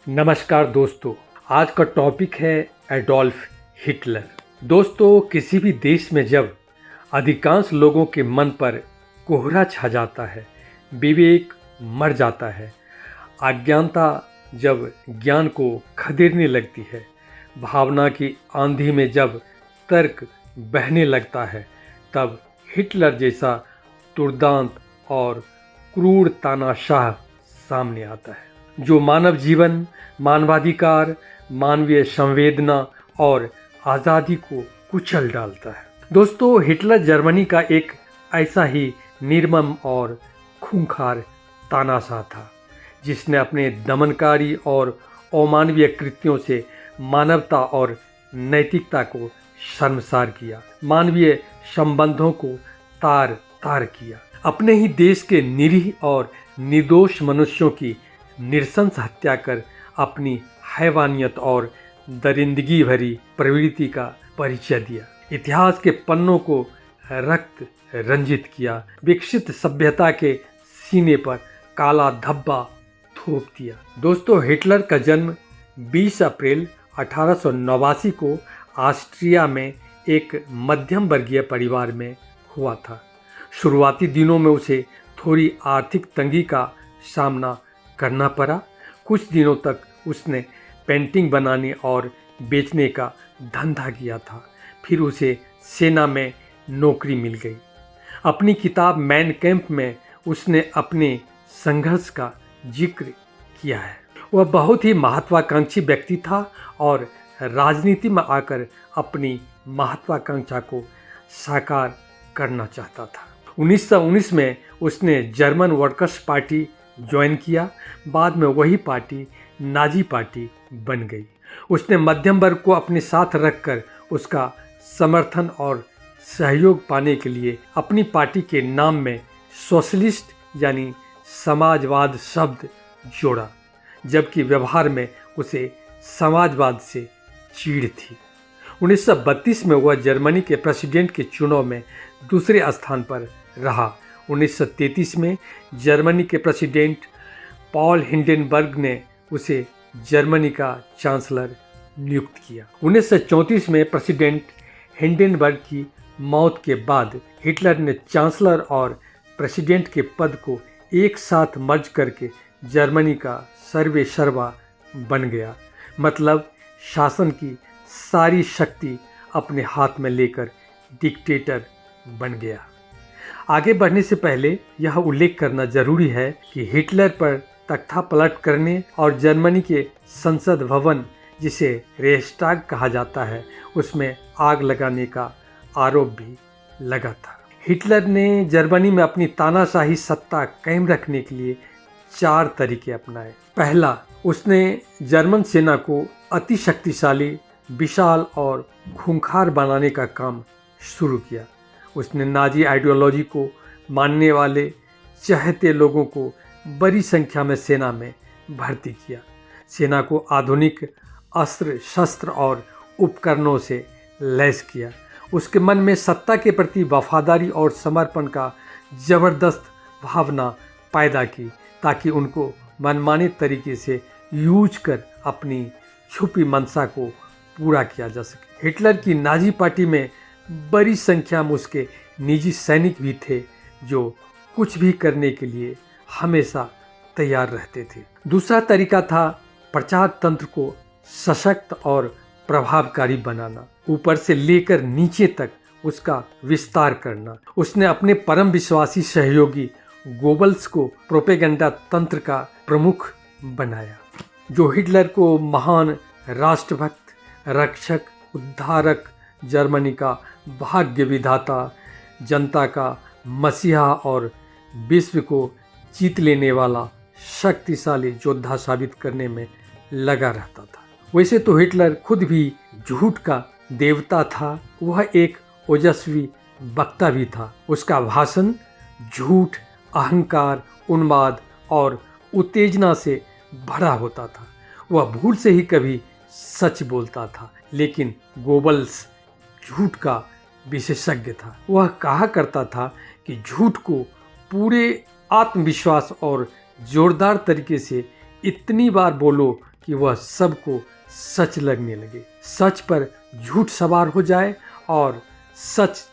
नमस्कार दोस्तों, आज का टॉपिक है एडोल्फ हिटलर। दोस्तों, किसी भी देश में जब अधिकांश लोगों के मन पर कोहरा छा जाता है, विवेक मर जाता है, अज्ञानता जब ज्ञान को खदेड़ने लगती है, भावना की आंधी में जब तर्क बहने लगता है, तब हिटलर जैसा दुर्दांत और क्रूर तानाशाह सामने आता है, जो मानव जीवन, मानवाधिकार, मानवीय संवेदना और आज़ादी को कुचल डालता है। दोस्तों, हिटलर जर्मनी का एक ऐसा ही निर्मम और खूंखार तानाशाह था, जिसने अपने दमनकारी और अमानवीय कृत्यों से मानवता और नैतिकता को शर्मसार किया, मानवीय संबंधों को तार तार किया। अपने ही देश के निरीह और निर्दोष मनुष्यों की नृशंस हत्या कर अपनी हैवानियत और दरिंदगी भरी प्रवृत्ति का परिचय दिया, इतिहास के पन्नों को रक्त रंजित किया, विकसित सभ्यता के सीने पर काला धब्बा थोप दिया। दोस्तों, हिटलर का जन्म 20 अप्रैल 1889 को ऑस्ट्रिया में एक मध्यम वर्गीय परिवार में हुआ था। शुरुआती दिनों में उसे थोड़ी आर्थिक तंगी का सामना करना पड़ा। कुछ दिनों तक उसने पेंटिंग बनाने और बेचने का धंधा किया था। फिर उसे सेना में नौकरी मिल गई। अपनी किताब मैन कैंप में उसने अपने संघर्ष का जिक्र किया है। वह बहुत ही महत्वाकांक्षी व्यक्ति था और राजनीति में आकर अपनी महत्वाकांक्षा को साकार करना चाहता था। 1919 में उसने जर्मन वर्कर्स पार्टी ज्वाइन किया। बाद में वही पार्टी नाजी पार्टी बन गई। उसने मध्यम वर्ग को अपने साथ रखकर उसका समर्थन और सहयोग पाने के लिए अपनी पार्टी के नाम में सोशलिस्ट यानी समाजवाद शब्द जोड़ा, जबकि व्यवहार में उसे समाजवाद से चीड़ थी। 1932 में वह जर्मनी के प्रेसिडेंट के चुनाव में दूसरे स्थान पर रहा। 1933 में जर्मनी के प्रेसिडेंट पॉल हिंडेनबर्ग ने उसे जर्मनी का चांसलर नियुक्त किया। 1934 में प्रेसिडेंट हिंडेनबर्ग की मौत के बाद हिटलर ने चांसलर और प्रेसिडेंट के पद को एक साथ मर्ज करके जर्मनी का सर्वे सर्वा बन गया। मतलब शासन की सारी शक्ति अपने हाथ में लेकर डिक्टेटर बन गया। आगे बढ़ने से पहले यह उल्लेख करना जरूरी है कि हिटलर पर तख्ता पलट करने और जर्मनी के संसद भवन, जिसे रेहस्टाग कहा जाता है, उसमें आग लगाने का आरोप भी लगा था। हिटलर ने जर्मनी में अपनी तानाशाही सत्ता कायम रखने के लिए 4 तरीके अपनाए। पहला, उसने जर्मन सेना को अति शक्तिशाली, विशाल और खूंखार बनाने का काम शुरू किया। उसने नाजी आइडियोलॉजी को मानने वाले चहेते लोगों को बड़ी संख्या में सेना में भर्ती किया। सेना को आधुनिक अस्त्र शस्त्र और उपकरणों से लैस किया। उसके मन में सत्ता के प्रति वफादारी और समर्पण का जबरदस्त भावना पैदा की, ताकि उनको मनमाने तरीके से यूज कर अपनी छुपी मंशा को पूरा किया जा सके। हिटलर की नाजी पार्टी में बड़ी संख्या में उसके निजी सैनिक भी थे, जो कुछ भी करने के लिए हमेशा तैयार रहते थे। दूसरा तरीका था प्रचार तंत्र को सशक्त और प्रभावकारी बनाना, ऊपर से लेकर नीचे तक उसका विस्तार करना। उसने अपने परम विश्वासी सहयोगी गोबल्स को प्रोपेगेंडा तंत्र का प्रमुख बनाया, जो हिटलर को महान राष्ट्रभक्त, रक्षक, उद्धारक, जर्मनी का भाग्य विधाता, जनता का मसीहा और विश्व को जीत लेने वाला शक्तिशाली योद्धा साबित करने में लगा रहता था। वैसे तो हिटलर खुद भी झूठ का देवता था। वह एक ओजस्वी वक्ता भी था। उसका भाषण झूठ, अहंकार, उन्माद और उत्तेजना से भरा होता था। वह भूल से ही कभी सच बोलता था, लेकिन गोबल्स झूठ का विशेषज्ञ था। वह कहा करता था कि झूठ को पूरे आत्मविश्वास और जोरदार तरीके से इतनी बार बोलो कि वह सबको सच लगने लगे, सच पर झूठ सवार हो जाए और सच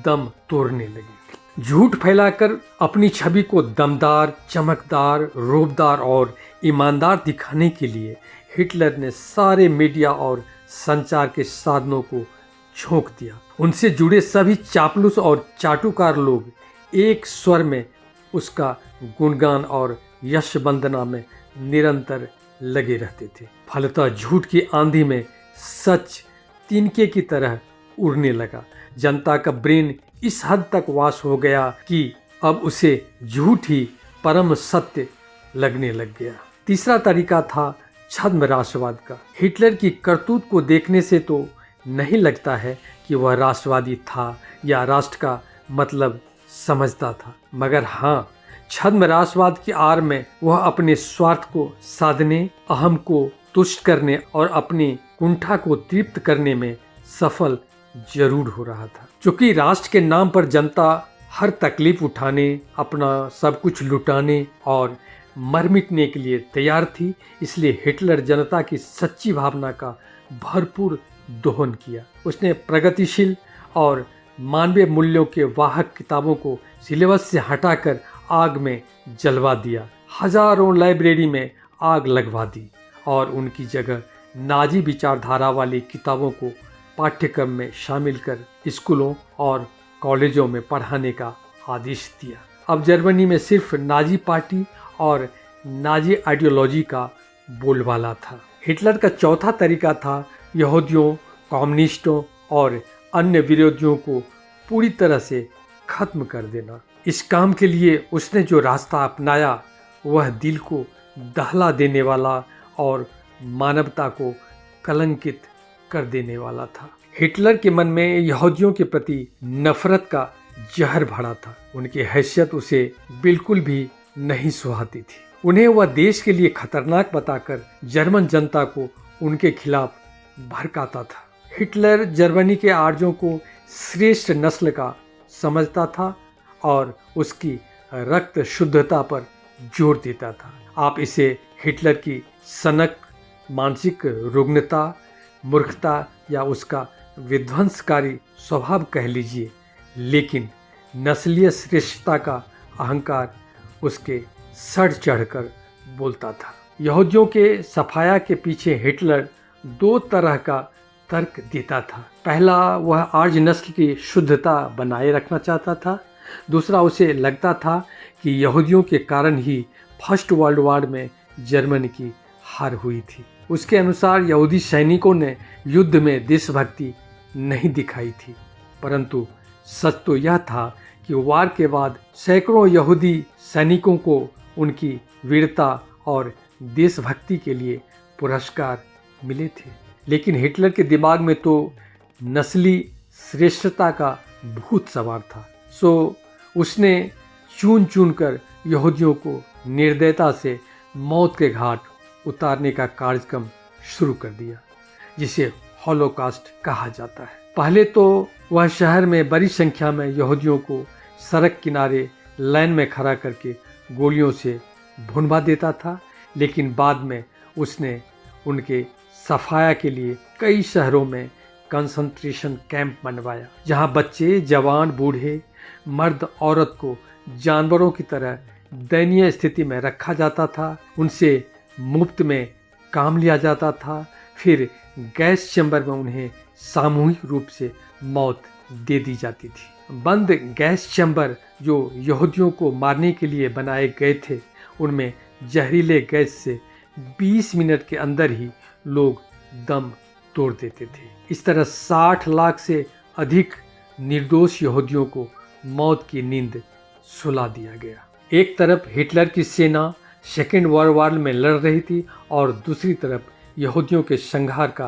दम तोड़ने लगे। झूठ फैलाकर अपनी छवि को दमदार, चमकदार, रूपदार और ईमानदार दिखाने के लिए हिटलर ने सारे मीडिया और संचार के साधनों को झोंक दिया। उनसे जुड़े सभी चापलूस और चाटुकार लोग एक स्वर में उसका गुणगान और यश वंदना में निरंतर लगे रहते थे। फलतः झूठ की आंधी में सच तिनके की तरह उड़ने लगा। जनता का ब्रेन इस हद तक वाश हो गया कि अब उसे झूठ ही परम सत्य लगने लग गया। तीसरा तरीका था छद्म राष्ट्रवाद का। हिटलर की करतूत को देखने से तो नहीं लगता है कि वह राष्ट्रवादी था या राष्ट्र का मतलब समझता था, मगर हाँ, छद्म राष्ट्रवाद की आड़ में वह अपने स्वार्थ को साधने, अहम को तुष्ट करने और अपनी कुंठा को तृप्त करने में सफल जरूर हो रहा था। क्योंकि राष्ट्र के नाम पर जनता हर तकलीफ उठाने, अपना सब कुछ लुटाने और मर मिटने के लिए तैयार थी, इसलिए हिटलर जनता की सच्ची भावना का भरपूर दोहन किया। उसने प्रगतिशील और मानवीय मूल्यों के वाहक किताबों को सिलेबस से हटाकर आग में जलवा दिया। हजारों लाइब्रेरी में आग लगवा दी और उनकी जगह नाजी विचारधारा वाली किताबों को पाठ्यक्रम में शामिल कर स्कूलों और कॉलेजों में पढ़ाने का आदेश दिया। अब जर्मनी में सिर्फ नाजी पार्टी और नाजी आइडियोलॉजी का बोलबाला था। हिटलर का चौथा तरीका था यहूदियों, कम्युनिस्टों और अन्य विरोधियों को पूरी तरह से खत्म कर देना। इस काम के लिए उसने जो रास्ता अपनाया वह दिल को दहला देने वाला और मानवता को कलंकित कर देने वाला था। हिटलर के मन में यहूदियों के प्रति नफरत का जहर भरा था। उनकी हैसियत उसे बिल्कुल भी नहीं सुहाती थी। उन्हें वह देश के लिए खतरनाक बताकर जर्मन जनता को उनके खिलाफ भड़काता था। हिटलर जर्मनी के आर्यों को श्रेष्ठ नस्ल का समझता था और उसकी रक्त शुद्धता पर जोर देता था। आप इसे हिटलर की सनक, मानसिक रुग्णता, मूर्खता या उसका विध्वंसकारी स्वभाव कह लीजिए, लेकिन नस्लीय श्रेष्ठता का अहंकार उसके सर चढ़कर बोलता था। यहूदियों के सफाया के पीछे हिटलर दो तरह का तर्क देता था। पहला, वह आर्य नस्ल की शुद्धता बनाए रखना चाहता था। दूसरा, उसे लगता था कि यहूदियों के कारण ही फर्स्ट वर्ल्ड वॉर में जर्मनी की हार हुई थी। उसके अनुसार यहूदी सैनिकों ने युद्ध में देशभक्ति नहीं दिखाई थी, परंतु सच तो यह था कि वार के बाद सैकड़ों यहूदी सैनिकों को उनकी वीरता और देशभक्ति के लिए पुरस्कार मिले थे। लेकिन हिटलर के दिमाग में तो नस्ली श्रेष्ठता का भूत सवार था। सो उसने चुन चुन कर यहूदियों को निर्दयता से मौत के घाट उतारने का कार्यक्रम शुरू कर दिया, जिसे हॉलोकास्ट कहा जाता है। पहले तो वह शहर में बड़ी संख्या में यहूदियों को सड़क किनारे लाइन में खड़ा करके गोलियों से भुनवा देता था, लेकिन बाद में उसने उनके सफाया के लिए कई शहरों में कंसंट्रेशन कैंप बनवाया, जहां बच्चे, जवान, बूढ़े, मर्द, औरत को जानवरों की तरह दयनीय स्थिति में रखा जाता था। उनसे मुफ्त में काम लिया जाता था, फिर गैस चैम्बर में उन्हें सामूहिक रूप से मौत दे दी जाती थी। बंद गैस चैम्बर जो यहूदियों को मारने के लिए बनाए गए थे, उनमें जहरीले गैस से 20 मिनट के अंदर ही लोग दम तोड़ देते थे। इस तरह 60 लाख से अधिक निर्दोष यहूदियों को मौत की नींद सुला दिया गया। एक तरफ हिटलर की सेना सेकेंड वर्ल्ड वॉर में लड़ रही थी और दूसरी तरफ यहूदियों के संहार का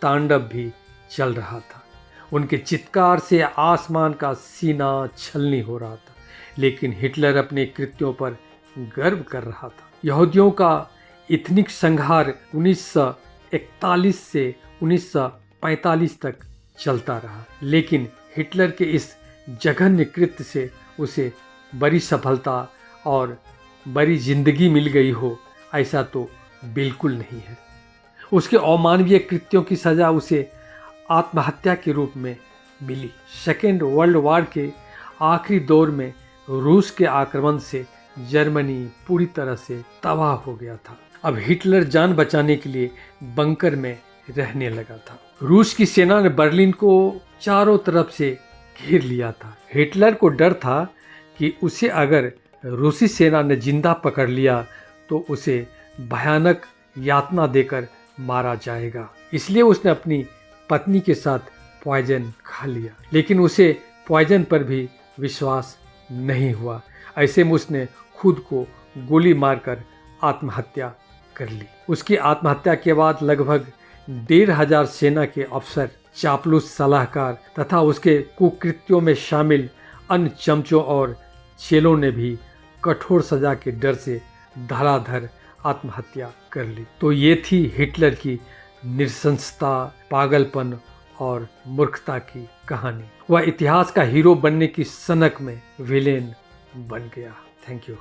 तांडव भी चल रहा था। उनके चित्कार से आसमान का सीना छलनी हो रहा था, लेकिन हिटलर अपने कृत्यों पर गर्व कर रहा था। यहूदियों का इथनिक संहार 1941 से 1945 तक चलता रहा, लेकिन हिटलर के इस जघन्य कृत्य से उसे बड़ी सफलता और बड़ी जिंदगी मिल गई हो, ऐसा तो बिल्कुल नहीं है। उसके अमानवीय कृत्यों की सज़ा उसे आत्महत्या के रूप में मिली। सेकेंड वर्ल्ड वॉर के आखिरी दौर में रूस के आक्रमण से जर्मनी पूरी तरह से तबाह हो गया था। अब हिटलर जान बचाने के लिए बंकर में रहने लगा था। रूस की सेना ने बर्लिन को चारों तरफ से घेर लिया था। हिटलर को डर था कि उसे अगर रूसी सेना ने जिंदा पकड़ लिया तो उसे भयानक यातना देकर मारा जाएगा। इसलिए उसने अपनी पत्नी के साथ पॉइजन खा लिया, लेकिन उसे पॉइजन पर भी विश्वास नहीं हुआ। ऐसे में उसने खुद को गोली मारकर आत्महत्या कर ली। उसकी आत्महत्या के बाद लगभग 1500 सेना के अफसर, चापलूस सलाहकार तथा उसके कुकृत्यों में शामिल अन्य चमचों और चेलों ने भी कठोर सजा के डर से धड़ाधड़ आत्महत्या कर ली। तो ये थी हिटलर की नृशंसता, पागलपन और मूर्खता की कहानी। वह इतिहास का हीरो बनने की सनक में विलेन बन गया। Thank you.